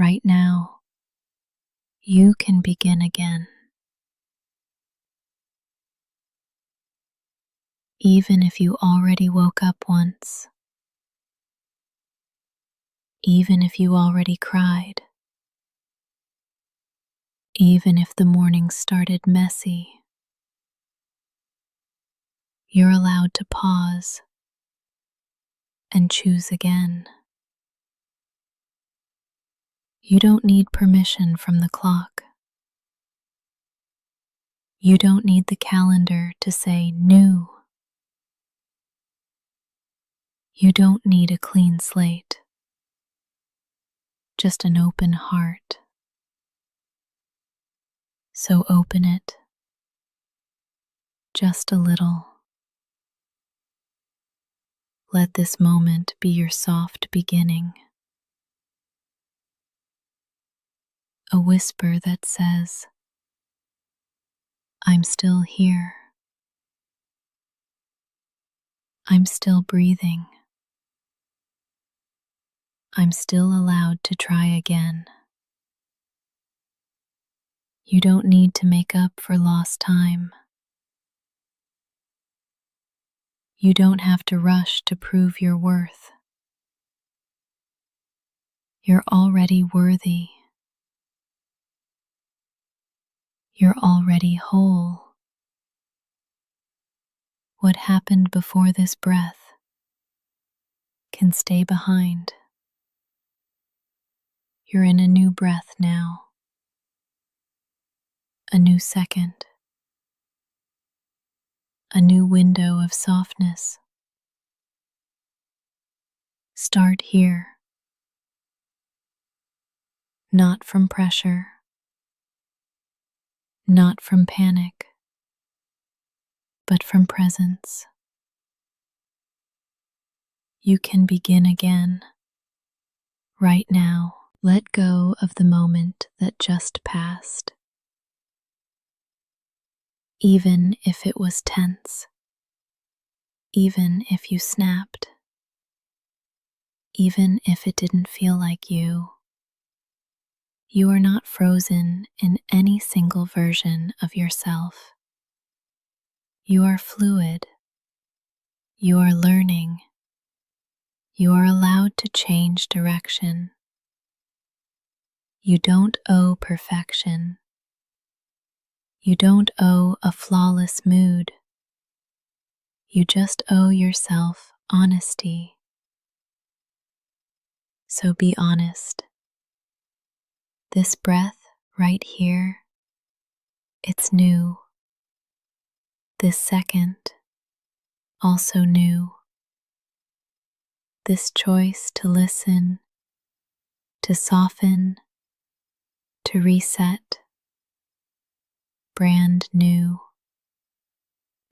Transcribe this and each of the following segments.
right now, you can begin again. Even if you already woke up once, even if you already cried, even if the morning started messy, you're allowed to pause and choose again. You don't need permission from the clock. You don't need the calendar to say new. You don't need a clean slate, just an open heart. So open it, just a little. Let this moment be your soft beginning. A whisper that says, I'm still here. I'm still breathing. I'm still allowed to try again. You don't need to make up for lost time. You don't have to rush to prove your worth. You're already worthy. You're already whole. What happened before this breath can stay behind. You're in a new breath now. A new second. A new window of softness. Start here. Not from pressure. Not from panic. But from presence. You can begin again. Right now, let go of the moment that just passed. Even if it was tense. Even if you snapped. Even if it didn't feel like you. You are not frozen in any single version of yourself. You are fluid. You are learning. You are allowed to change direction. You don't owe perfection. You don't owe a flawless mood. You just owe yourself honesty. So be honest. This breath right here, it's new. This second, also new. This choice to listen, to soften, to reset, brand new.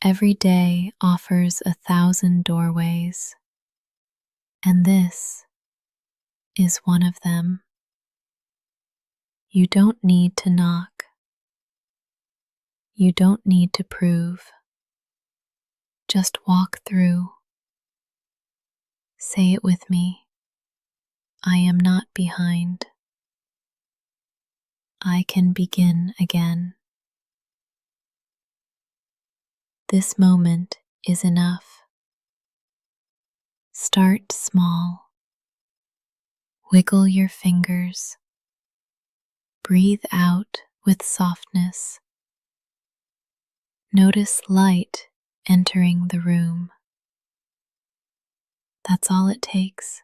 Every day offers 1,000 doorways, and this is one of them. You don't need to knock. You don't need to prove. Just walk through. Say it with me. I am not behind. I can begin again. This moment is enough. Start small. Wiggle your fingers. Breathe out with softness. Notice light entering the room. That's all it takes.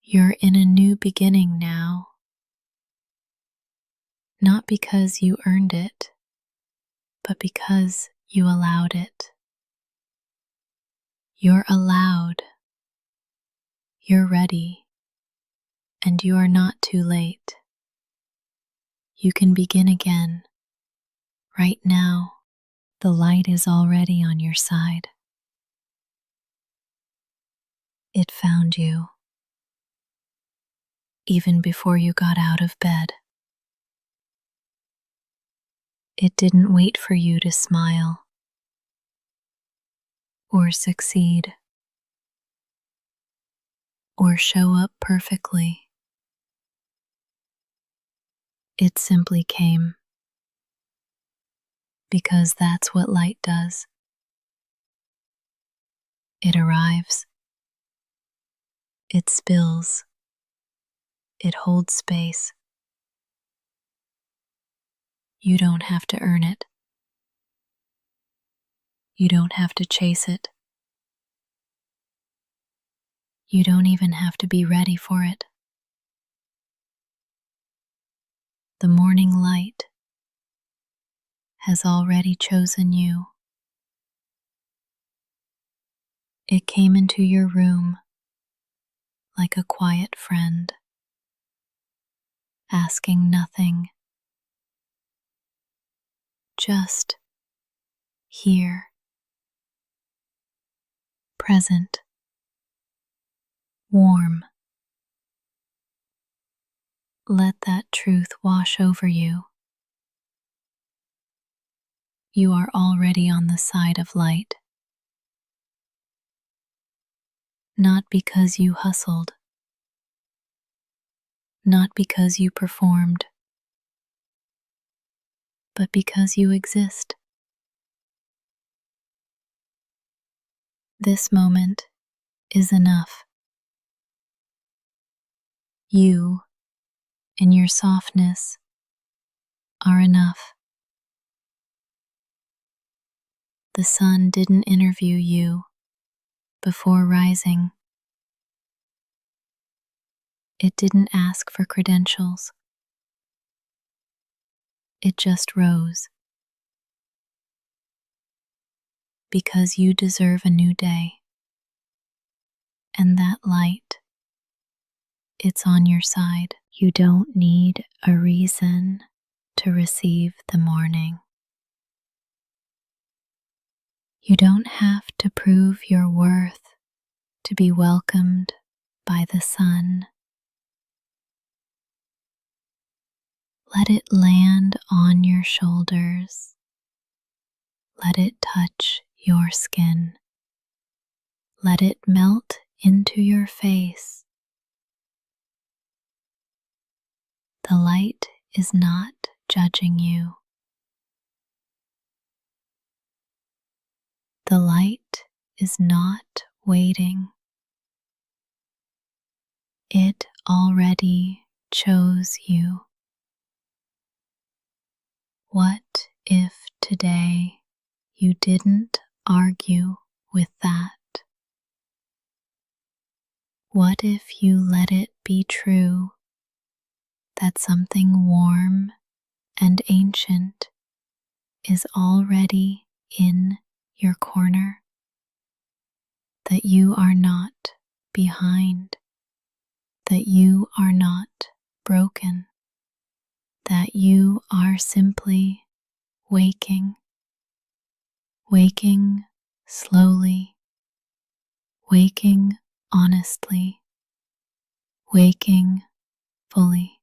You're in a new beginning now. Not because you earned it, but because you allowed it. You're allowed. You're ready. And you are not too late. You can begin again. Right now, the light is already on your side. It found you, even before you got out of bed. It didn't wait for you to smile or succeed or show up perfectly. It simply came because that's what light does. It arrives, it spills, it holds space. You don't have to earn it. You don't have to chase it. You don't even have to be ready for it. The morning light has already chosen you. It came into your room like a quiet friend, asking nothing, just here, present, warm. Let that truth wash over you. You are already on the side of light, not because you hustled, not because you performed, but because you exist. This moment is enough. You and your softness are enough. The sun didn't interview you before rising. It didn't ask for credentials. It just rose because you deserve a new day. And that light, it's on your side. You don't need a reason to receive the morning. You don't have to prove your worth to be welcomed by the sun. Let it land on your shoulders. Let it touch your skin. Let it melt into your face. The light is not judging you. The light is not waiting. It already chose you. What if today you didn't argue with that? What if you let it be true that something warm and ancient is already in your corner? That you are not behind, that you are not broken, that you are simply waking, waking slowly, waking honestly, waking fully.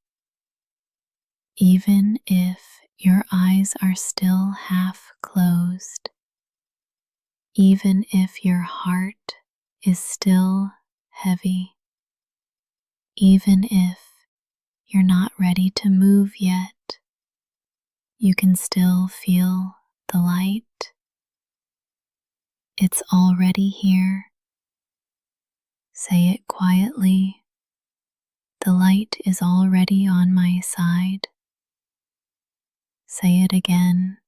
Even if your eyes are still half closed, even if your heart is still heavy, even if you're not ready to move yet, you can still feel the light. It's already here. Say it quietly. The light is already on my side. Say it again.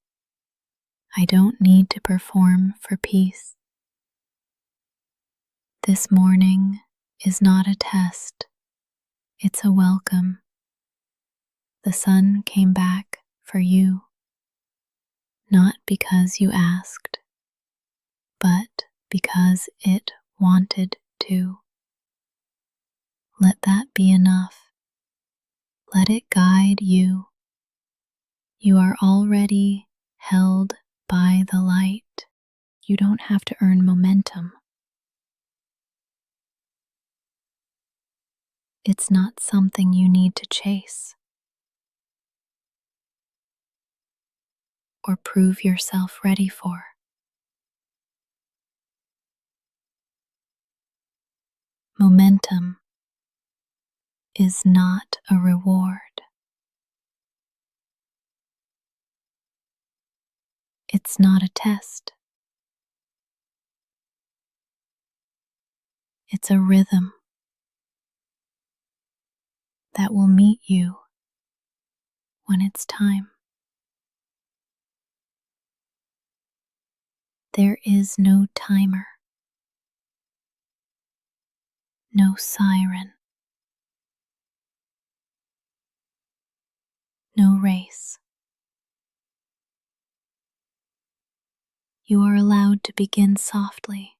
I don't need to perform for peace. This morning is not a test. It's a welcome. The sun came back for you, not because you asked, but because it wanted to. Let that be enough. Let it guide you. You are already held by the light. You don't have to earn momentum. It's not something you need to chase or prove yourself ready for. Momentum is not a reward. It's not a test, it's a rhythm that will meet you when it's time. There is no timer, no siren, no race. You are allowed to begin softly.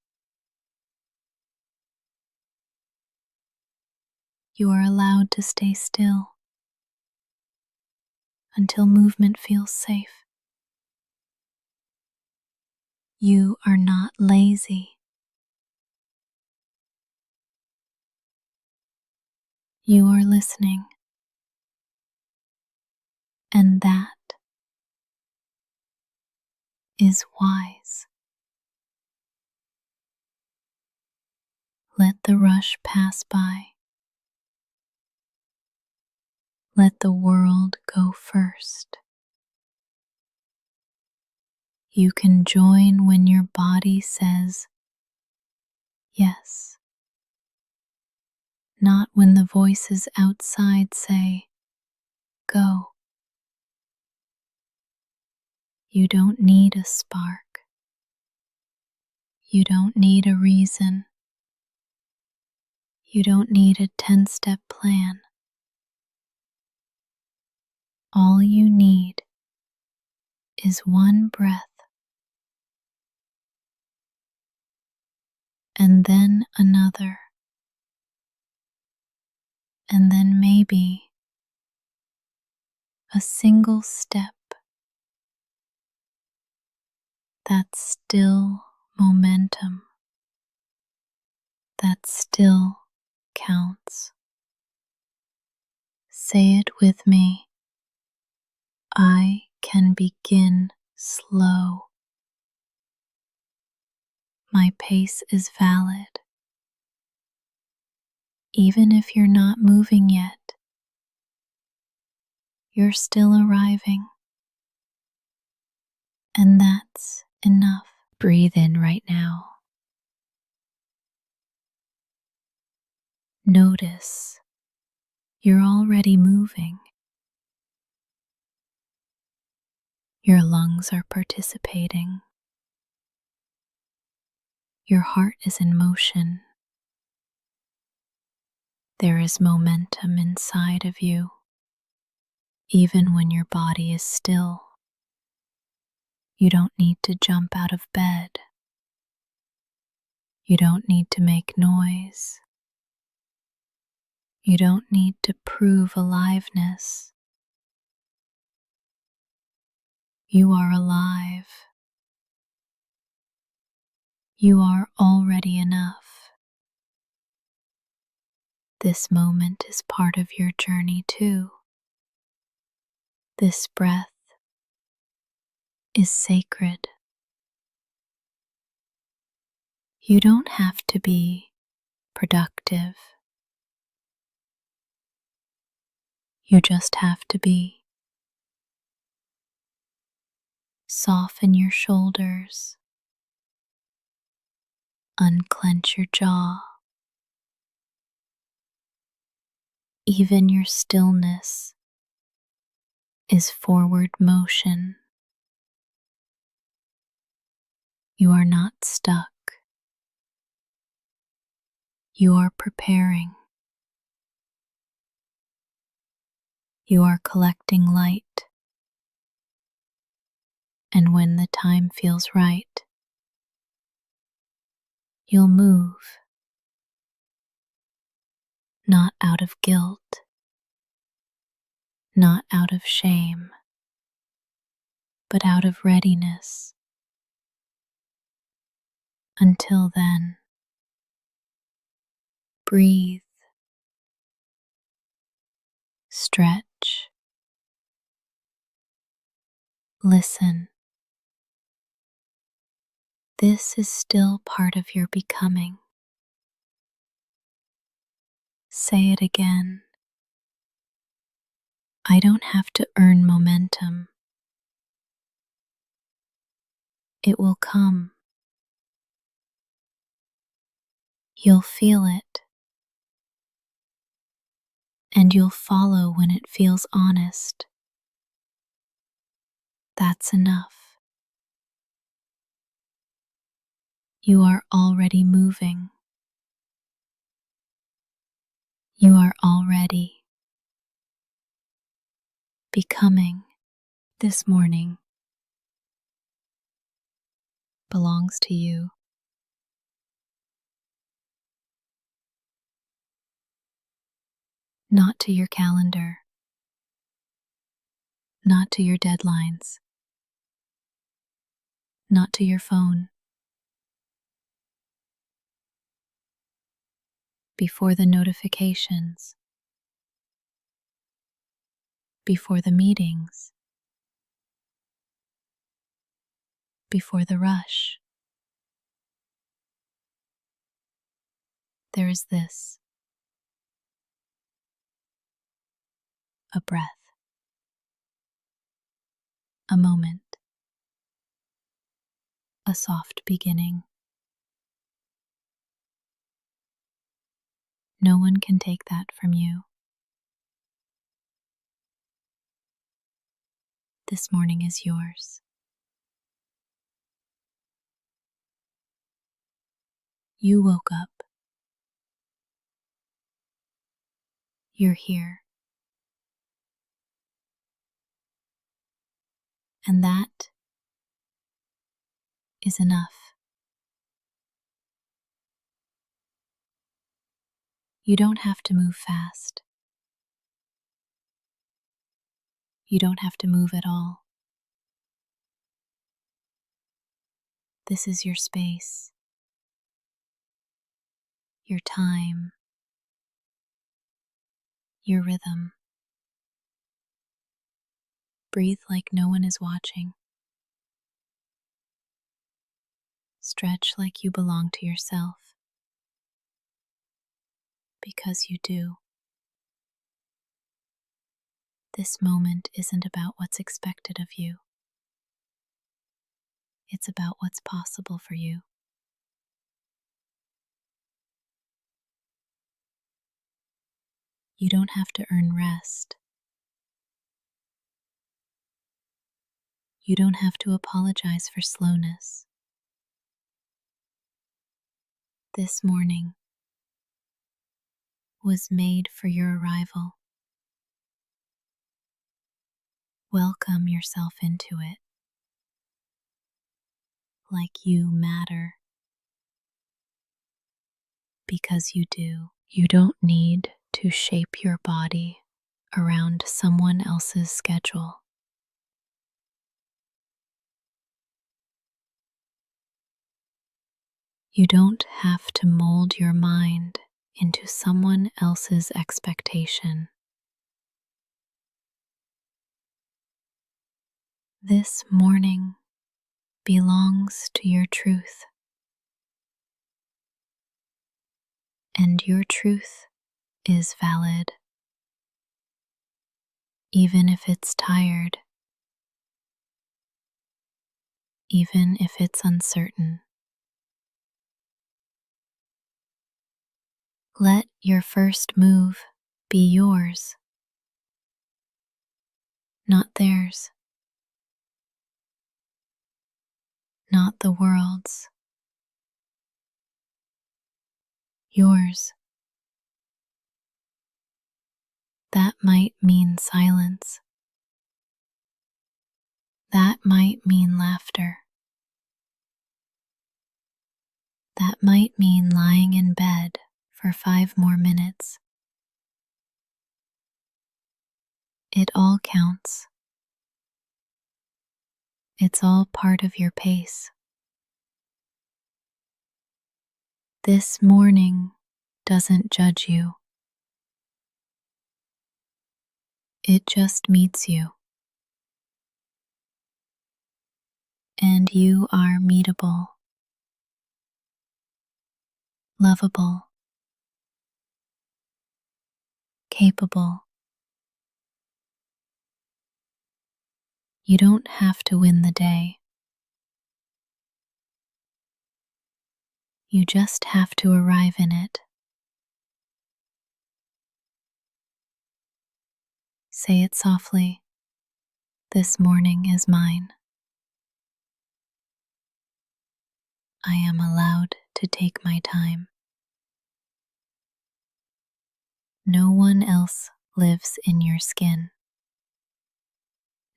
You are allowed to stay still until movement feels safe. You are not lazy. You are listening, and that is wise. Let the rush pass by. Let the world go first. You can join when your body says yes, not when the voices outside say go. You don't need a spark. You don't need a reason. You don't need a 10-step plan. All you need is one breath, and then another, and then maybe a single step. That's still momentum. That still counts. Say it with me. I can begin slow. My pace is valid. Even if you're not moving yet, you're still arriving. And that's enough. Breathe in right now. Notice you're already moving. Your lungs are participating. Your heart is in motion. There is momentum inside of you, even when your body is still. You don't need to jump out of bed. You don't need to make noise. You don't need to prove aliveness. You are alive. You are already enough. This moment is part of your journey too. This breath is sacred. You don't have to be productive. You just have to be. Soften your shoulders. Unclench your jaw. Even your stillness is forward motion. You are not stuck. You are preparing. You are collecting light. And when the time feels right, you'll move. Not out of guilt, not out of shame, but out of readiness. Until then, breathe, stretch, listen. This is still part of your becoming. Say it again. I don't have to earn momentum. It will come. You'll feel it, and you'll follow when it feels honest. That's enough. You are already moving. You are already becoming. This morning belongs to you. Not to your calendar, not to your deadlines, not to your phone. Before the notifications, before the meetings, before the rush, there is this: a breath, a moment, a soft beginning. No one can take that from you. This morning is yours. You woke up. You're here. And that is enough. You don't have to move fast. You don't have to move at all. This is your space, your time, your rhythm. Breathe like no one is watching. Stretch like you belong to yourself, because you do. This moment isn't about what's expected of you. It's about what's possible for you. You don't have to earn rest. You don't have to apologize for slowness. This morning was made for your arrival. Welcome yourself into it, like you matter, because you do. You don't need to shape your body around someone else's schedule. You don't have to mold your mind into someone else's expectation. This morning belongs to your truth, and your truth is valid, even if it's tired, even if it's uncertain. Let your first move be yours, not theirs, not the world's. Yours. That might mean silence. That might mean laughter. That might mean lying in bed for 5 more minutes. It all counts. It's all part of your pace. This morning doesn't judge you. It just meets you. And you are meetable, lovable, capable. You don't have to win the day. You just have to arrive in it. Say it softly. This morning is mine. I am allowed to take my time. No one else lives in your skin.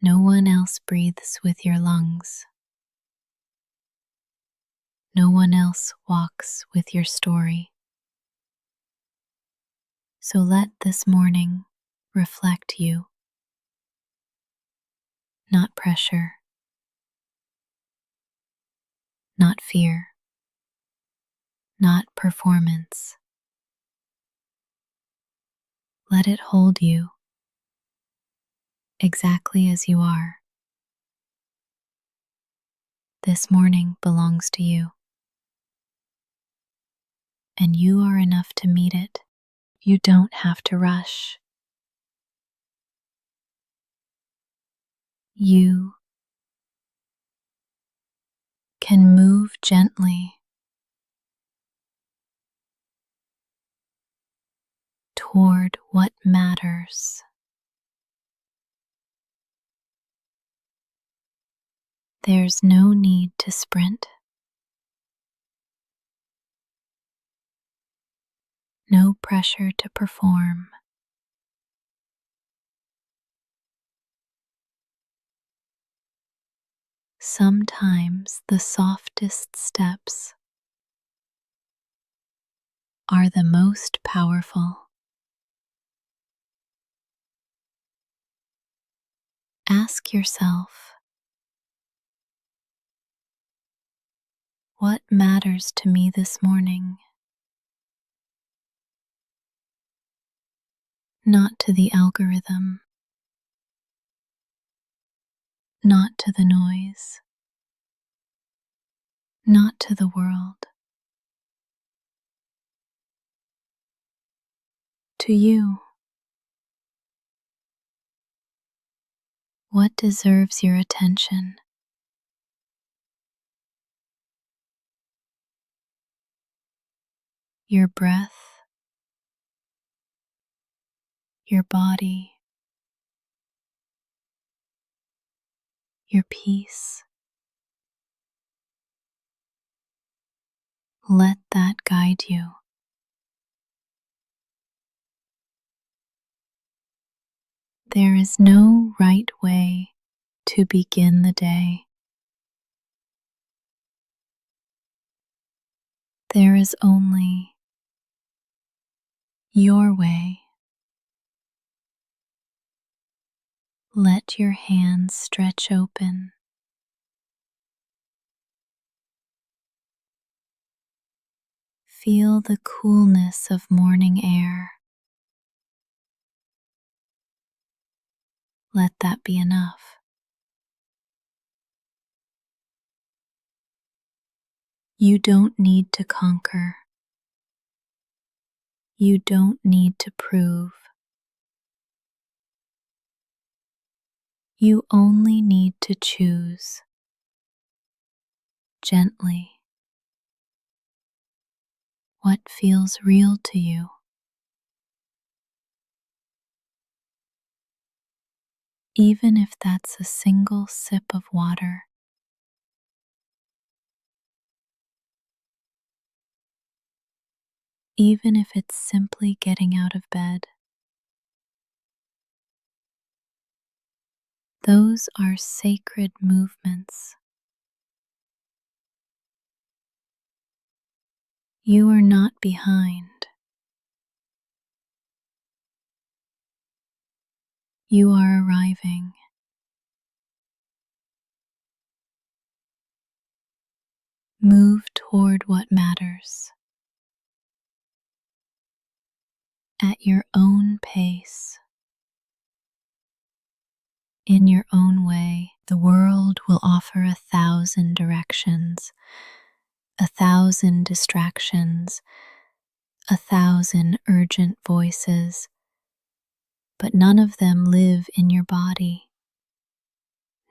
No one else breathes with your lungs. No one else walks with your story. So let this morning reflect you, not pressure, not fear, not performance. Let it hold you exactly as you are. This morning belongs to you, and you are enough to meet it. You don't have to rush. You can move gently toward what matters. There's no need to sprint, no pressure to perform. Sometimes the softest steps are the most powerful. Ask yourself, what matters to me this morning? Not to the algorithm, not to the noise, not to the world. To you, what deserves your attention? Your breath, your body, your peace. Let that guide you. There is no right way to begin the day. There is only your way. Let your hands stretch open. Feel the coolness of morning air. Let that be enough. You don't need to conquer. You don't need to prove. You only need to choose gently what feels real to you. Even if that's a single sip of water, even if it's simply getting out of bed. Those are sacred movements. You are not behind. You are arriving. Move toward what matters at your own pace, in your own way. The world will offer 1,000 directions, 1,000 distractions, 1,000 urgent voices, but none of them live in your body.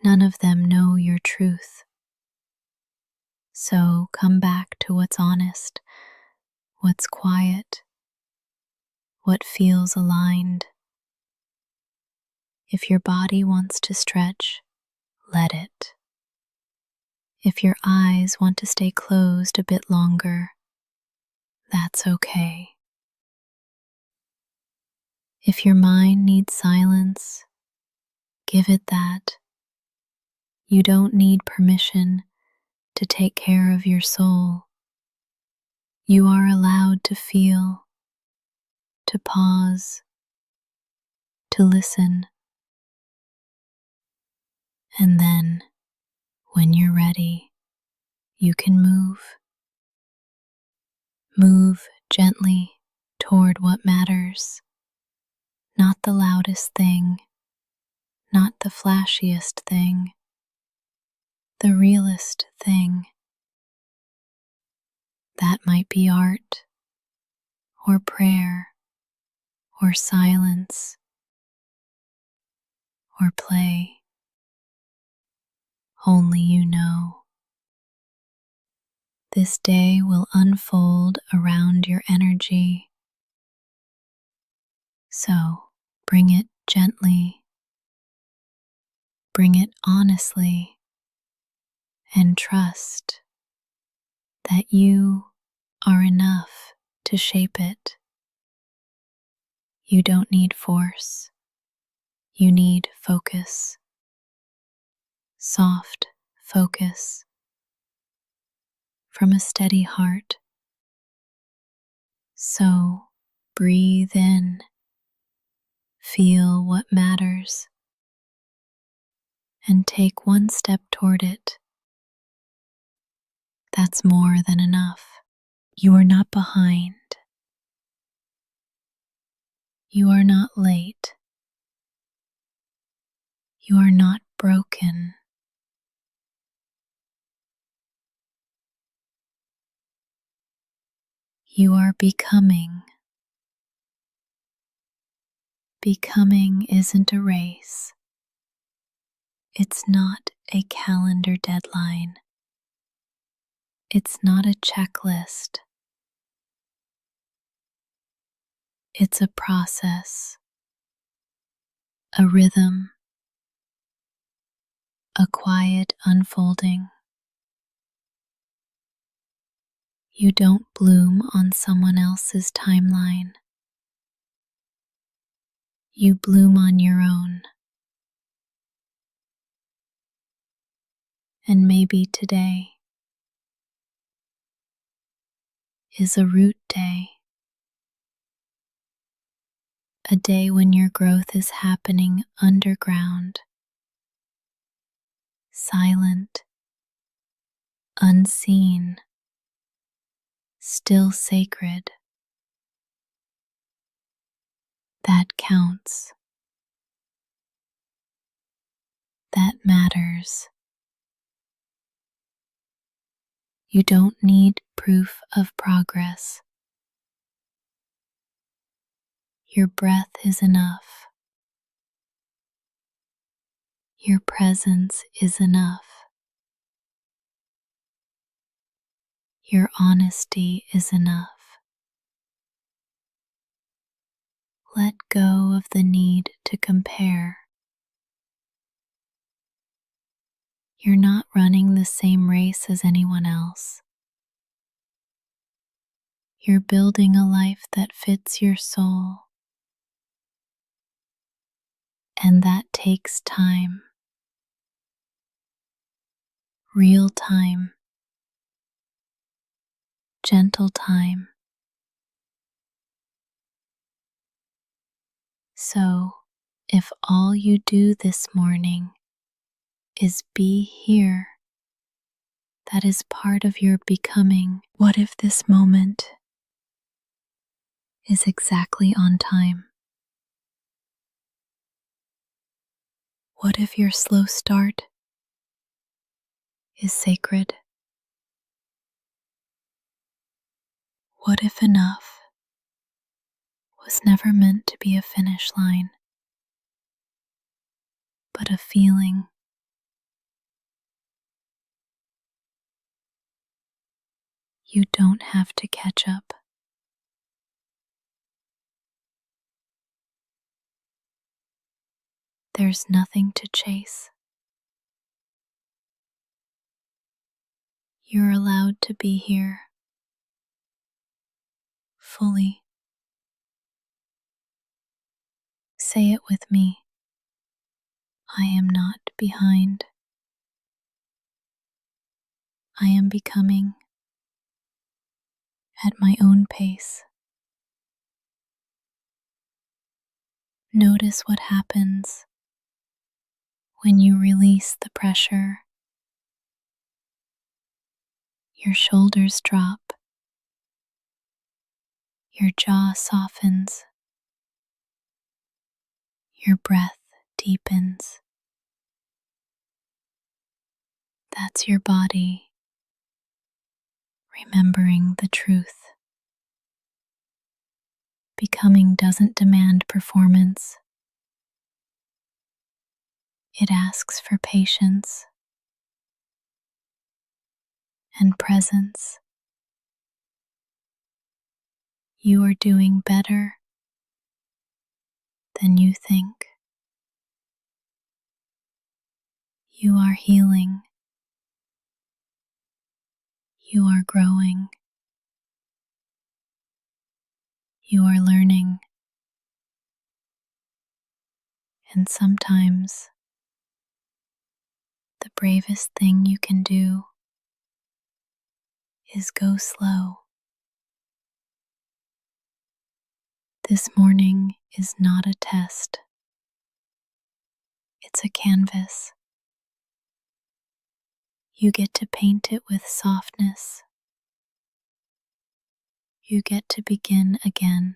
None of them know your truth. So come back to what's honest, what's quiet, what feels aligned. If your body wants to stretch, let it. If your eyes want to stay closed a bit longer, that's okay. If your mind needs silence, give it that. You don't need permission to take care of your soul. You are allowed to feel, to pause, to listen. And then, when you're ready, you can move. Move gently toward what matters. Not the loudest thing, not the flashiest thing, the realest thing. That might be art, or prayer, or silence, or play. Only you know. This day will unfold around your energy. So bring it gently, bring it honestly, and trust that you are enough to shape it. You don't need force, you need focus. Soft focus from a steady heart. So breathe in, feel what matters, and take one step toward it. That's more than enough. You are not behind. You are not late. You are not broken. You are becoming. Becoming isn't a race. It's not a calendar deadline. It's not a checklist. It's a process, a rhythm, a quiet unfolding. You don't bloom on someone else's timeline. You bloom on your own. And maybe today is a root day. A day when your growth is happening underground, silent, unseen, still sacred. That counts. That matters. You don't need proof of progress. Your breath is enough. Your presence is enough. Your honesty is enough. Let go of the need to compare. You're not running the same race as anyone else. You're building a life that fits your soul. And that takes time. Real time. Gentle time. So, if all you do this morning is be here, that is part of your becoming. What if this moment is exactly on time? What if your slow start is sacred? What if enough was never meant to be a finish line, but a feeling? You don't have to catch up. There's nothing to chase. You're allowed to be here fully. Say it with me. I am not behind. I am becoming at my own pace. Notice what happens when you release the pressure. Your shoulders drop. Your jaw softens. Your breath deepens. That's your body remembering the truth. Becoming doesn't demand performance. It asks for patience and presence. You are doing better than you think. You are healing. You are growing. You are learning. And sometimes the bravest thing you can do is go slow. This morning is not a test. It's a canvas. You get to paint it with softness. You get to begin again.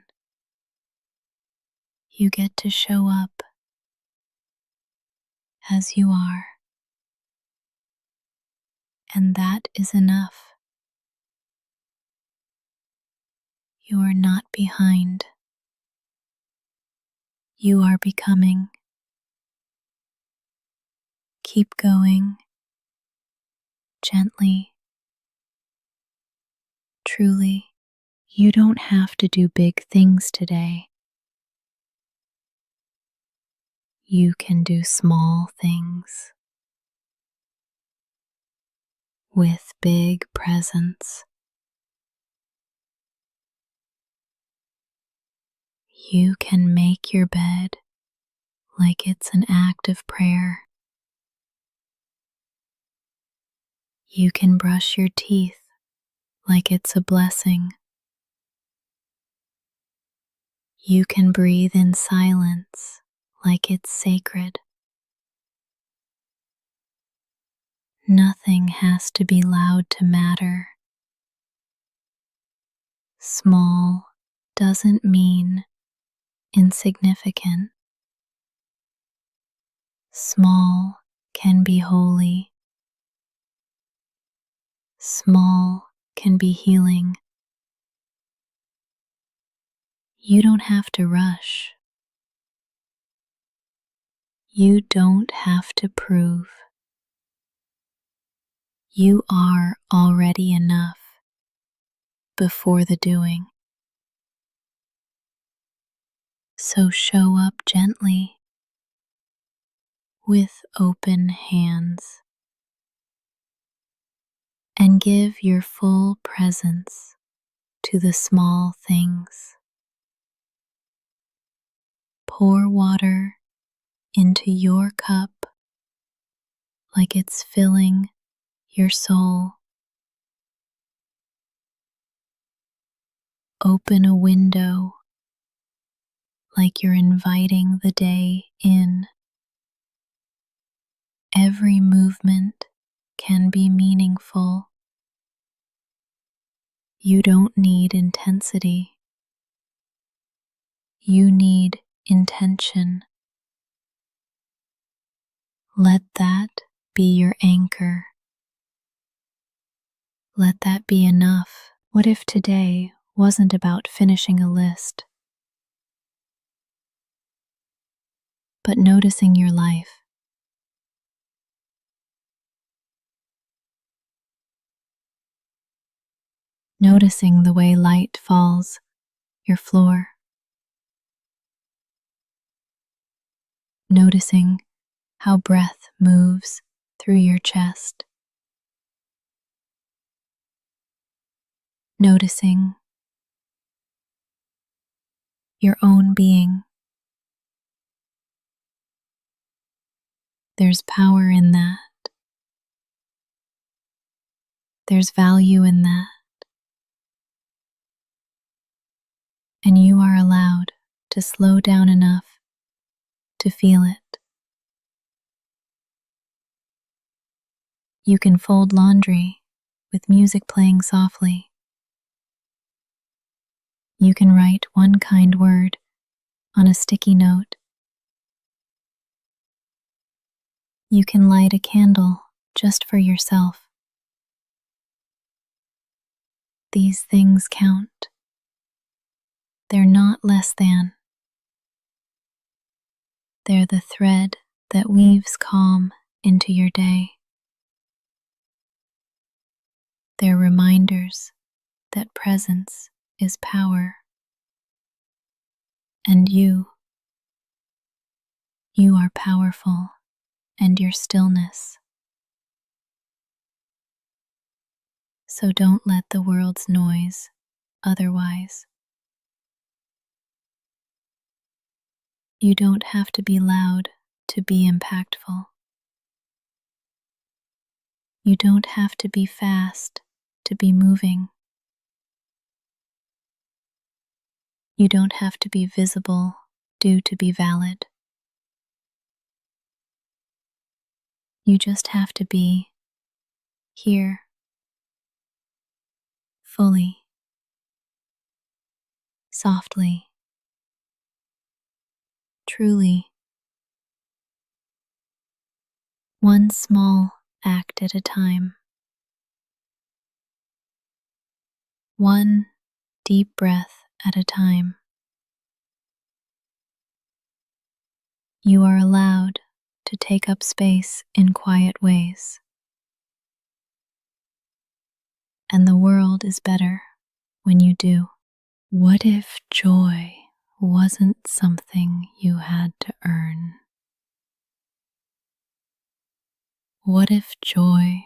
You get to show up as you are. And that is enough. You are not behind. You are becoming. Keep going, gently, truly. You don't have to do big things today. You can do small things with big presence. You can make your bed like it's an act of prayer. You can brush your teeth like it's a blessing. You can breathe in silence like it's sacred. Nothing has to be loud to matter. Small doesn't mean insignificant. Small can be holy. Small can be healing. You don't have to rush. You don't have to prove. You are already enough before the doing. So show up gently with open hands and give your full presence to the small things. Pour water into your cup like it's filling your soul. Open a window like you're inviting the day in. Every movement can be meaningful. You don't need intensity. You need intention. Let that be your anchor. Let that be enough. What if today wasn't about finishing a list, but noticing your life? noticing the way light falls your floor, noticing how breath moves through your chest, noticing your own being. There's power in that. There's value in that. And you are allowed to slow down enough to feel it. You can fold laundry with music playing softly. You can write one kind word on a sticky note. You can light a candle just for yourself. These things count. They're not less than. They're the thread that weaves calm into your day. They're reminders that presence is power. And you are powerful, and your stillness. So don't let the world's noise otherwise. You don't have to be loud to be impactful. You don't have to be fast to be moving. You don't have to be visible to be valid. You just have to be here, fully, softly, truly. One small act at a time. One deep breath at a time. You are allowed to take up space in quiet ways. And the world is better when you do. What if joy wasn't something you had to earn? What if joy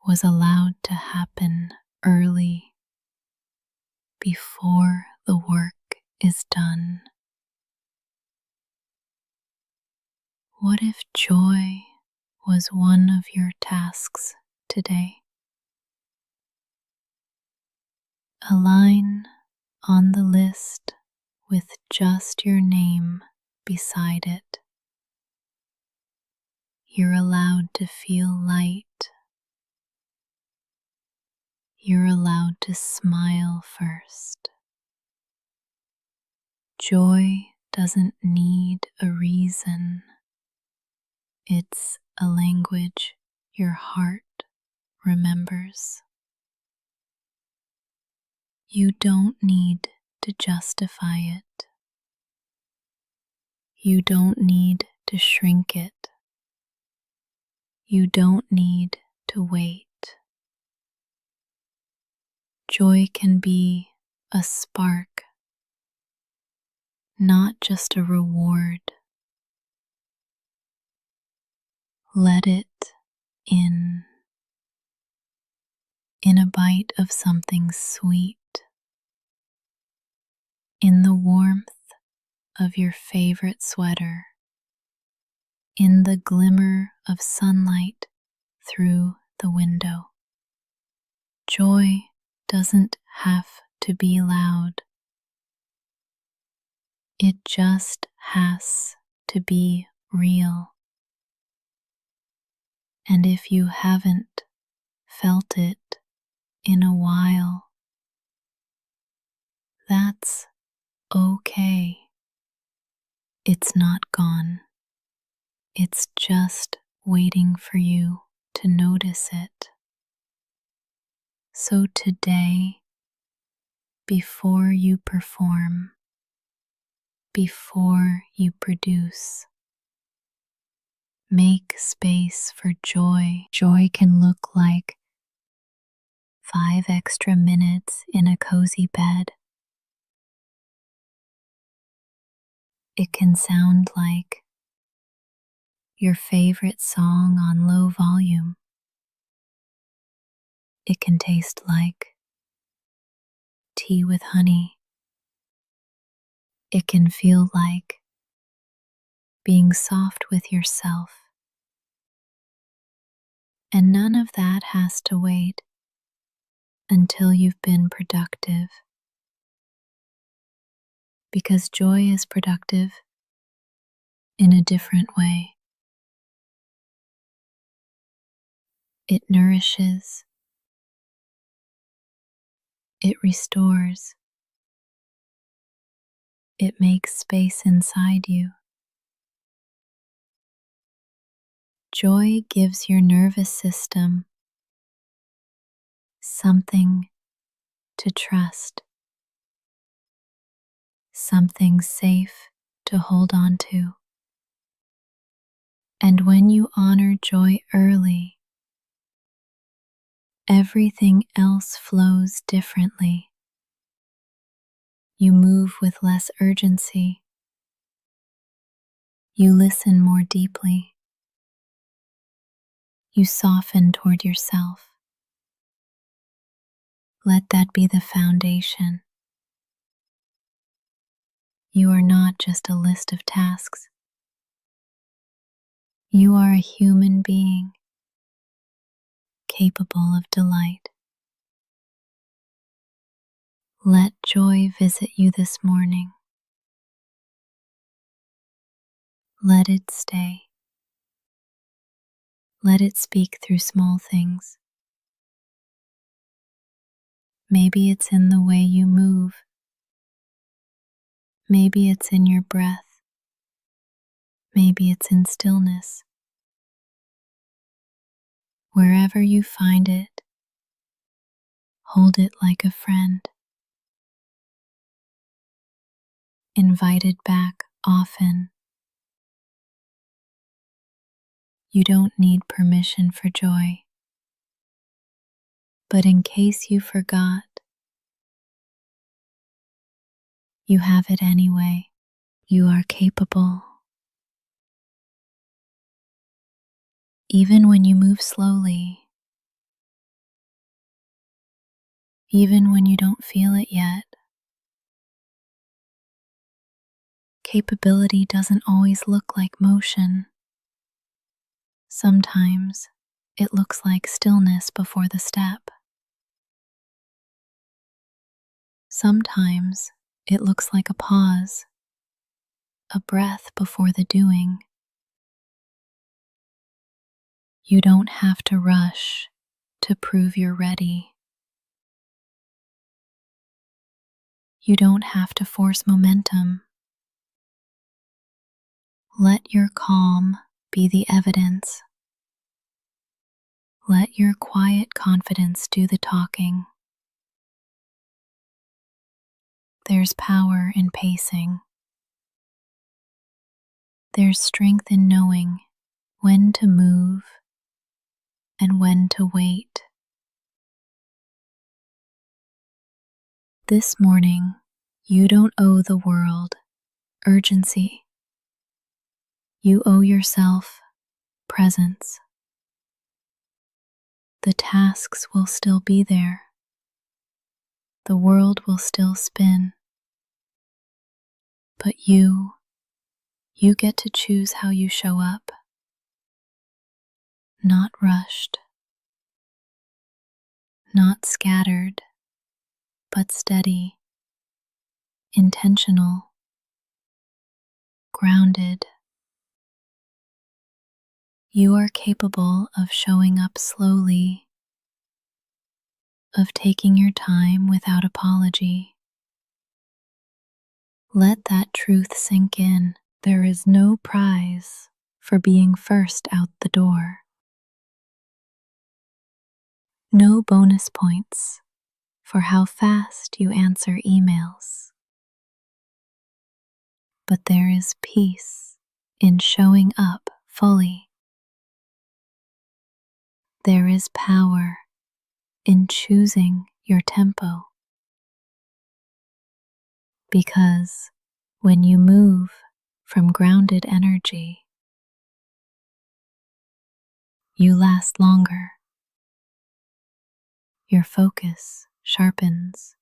was allowed to happen early, before the work is done? What if joy was one of your tasks today? A line on the list with just your name beside it. You're allowed to feel light. You're allowed to smile first. Joy doesn't need a reason. It's a language your heart remembers. You don't need to justify it. You don't need to shrink it. You don't need to wait. Joy can be a spark, not just a reward. Let it in a bite of something sweet, in the warmth of your favorite sweater, in the glimmer of sunlight through the window. Joy doesn't have to be loud. It just has to be real. And if you haven't felt it in a while, that's okay. It's not gone. It's just waiting for you to notice it. So today, before you perform, before you produce, make space for joy. Joy can look like 5 extra minutes in a cozy bed. It can sound like your favorite song on low volume. It can taste like tea with honey. It can feel like being soft with yourself. And none of that has to wait until you've been productive. Because joy is productive in a different way. It nourishes, it restores, it makes space inside you. Joy gives your nervous system something to trust, something safe to hold on to. And when you honor joy early, everything else flows differently. You move with less urgency. You listen more deeply. You soften toward yourself. Let that be the foundation. You are not just a list of tasks. You are a human being capable of delight. Let joy visit you this morning. Let it stay. Let it speak through small things. Maybe it's in the way you move. Maybe it's in your breath. Maybe it's in stillness. Wherever you find it, hold it like a friend. Invite it back often. You don't need permission for joy. But in case you forgot, you have it anyway. You are capable. Even when you move slowly, even when you don't feel it yet, capability doesn't always look like motion. Sometimes it looks like stillness before the step. Sometimes it looks like a pause, a breath before the doing. You don't have to rush to prove you're ready. You don't have to force momentum. Let your calm be the evidence. Let your quiet confidence do the talking. There's power in pacing. There's strength in knowing when to move and when to wait. This morning, you don't owe the world urgency. You owe yourself presence. The tasks will still be there. The world will still spin. But you get to choose how you show up. Not rushed, not scattered, but steady, intentional, grounded. You are capable of showing up slowly, of taking your time without apology. Let that truth sink in. There is no prize for being first out the door. No bonus points for how fast you answer emails. But there is peace in showing up fully. There is power in choosing your tempo, because when you move from grounded energy, you last longer. Your focus sharpens,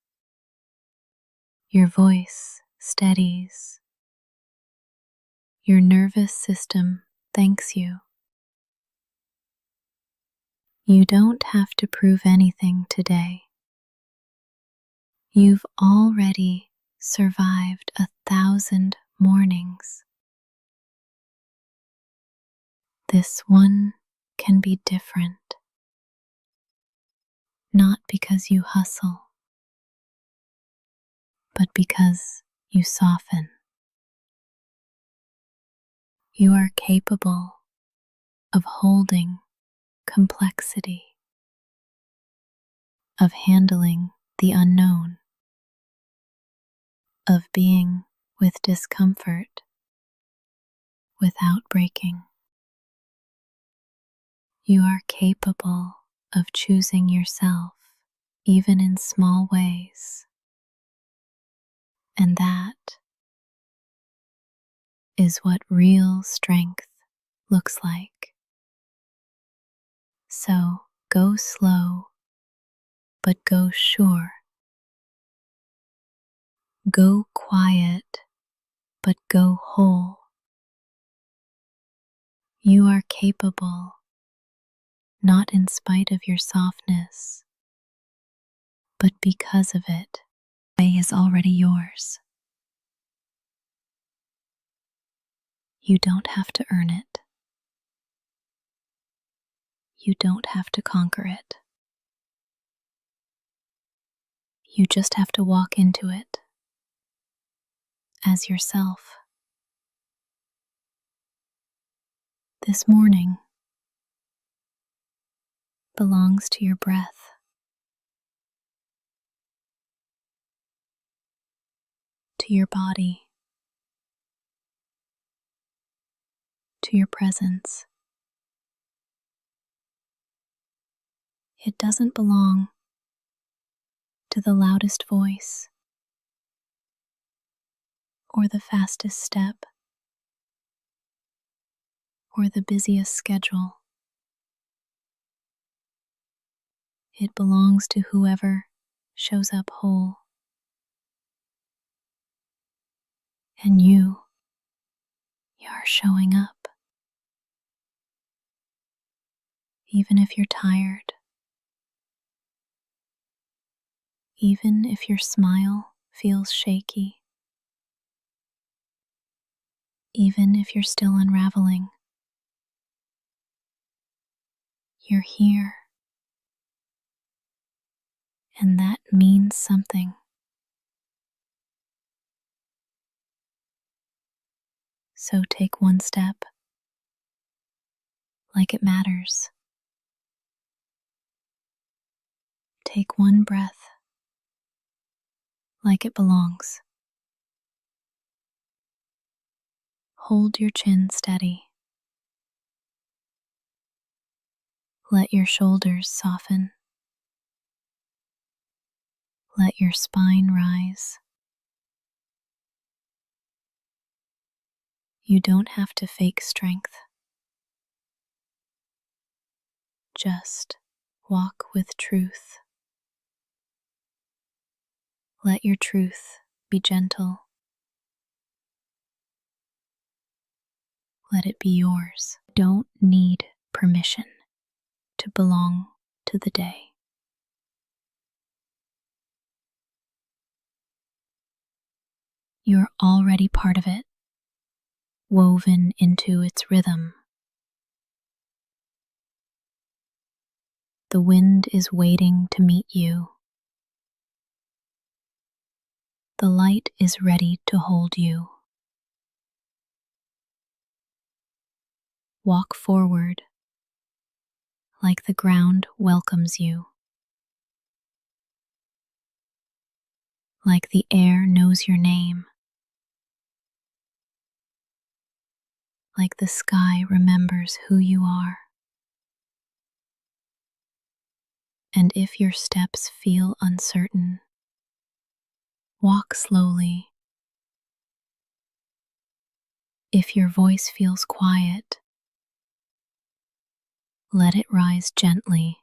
your voice steadies, your nervous system thanks you. You don't have to prove anything today. You've already survived 1,000 mornings. This one can be different, not because you hustle, but because you soften. You are capable of holding complexity, of handling the unknown, of being with discomfort without breaking. You are capable of choosing yourself, even in small ways. And that is what real strength looks like. So go slow, but go sure. Go quiet, but go whole. You are capable, not in spite of your softness, but because of it. The way is already yours. You don't have to earn it. You don't have to conquer it. You just have to walk into it as yourself. This morning belongs to your breath, to your body, to your presence. It doesn't belong to the loudest voice or the fastest step or the busiest schedule. It belongs to whoever shows up whole. And you are showing up. Even if you're tired, even if your smile feels shaky, even if you're still unraveling, you're here. And that means something. So take one step like it matters. Take one breath like it belongs. Hold your chin steady. Let your shoulders soften. Let your spine rise. You don't have to fake strength. Just walk with truth. Let your truth be gentle. Let it be yours. Don't need permission to belong to the day. You're already part of it, woven into its rhythm. The wind is waiting to meet you. The light is ready to hold you. Walk forward like the ground welcomes you, like the air knows your name, like the sky remembers who you are. And if your steps feel uncertain, walk slowly. If your voice feels quiet, let it rise gently.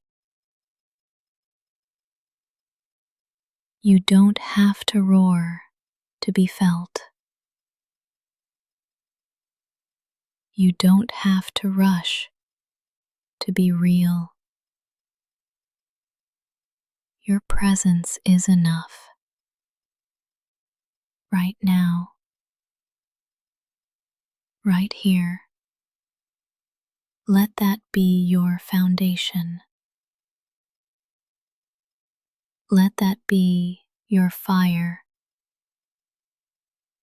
You don't have to roar to be felt. You don't have to rush to be real. Your presence is enough. Right now, right here. Let that be your foundation. Let that be your fire.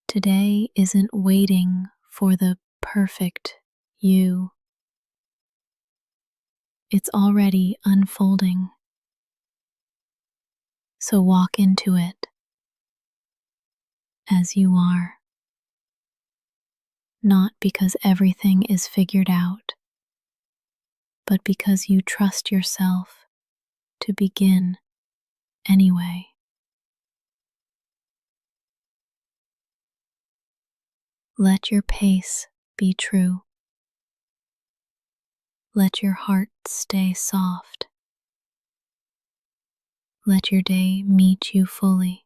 Today isn't waiting for the perfect you. It's already unfolding. So walk into it as you are. Not because everything is figured out, but because you trust yourself to begin anyway. Let your pace be true. Let your heart stay soft. Let your day meet you fully.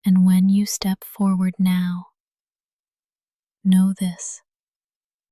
And when you step forward now, know this: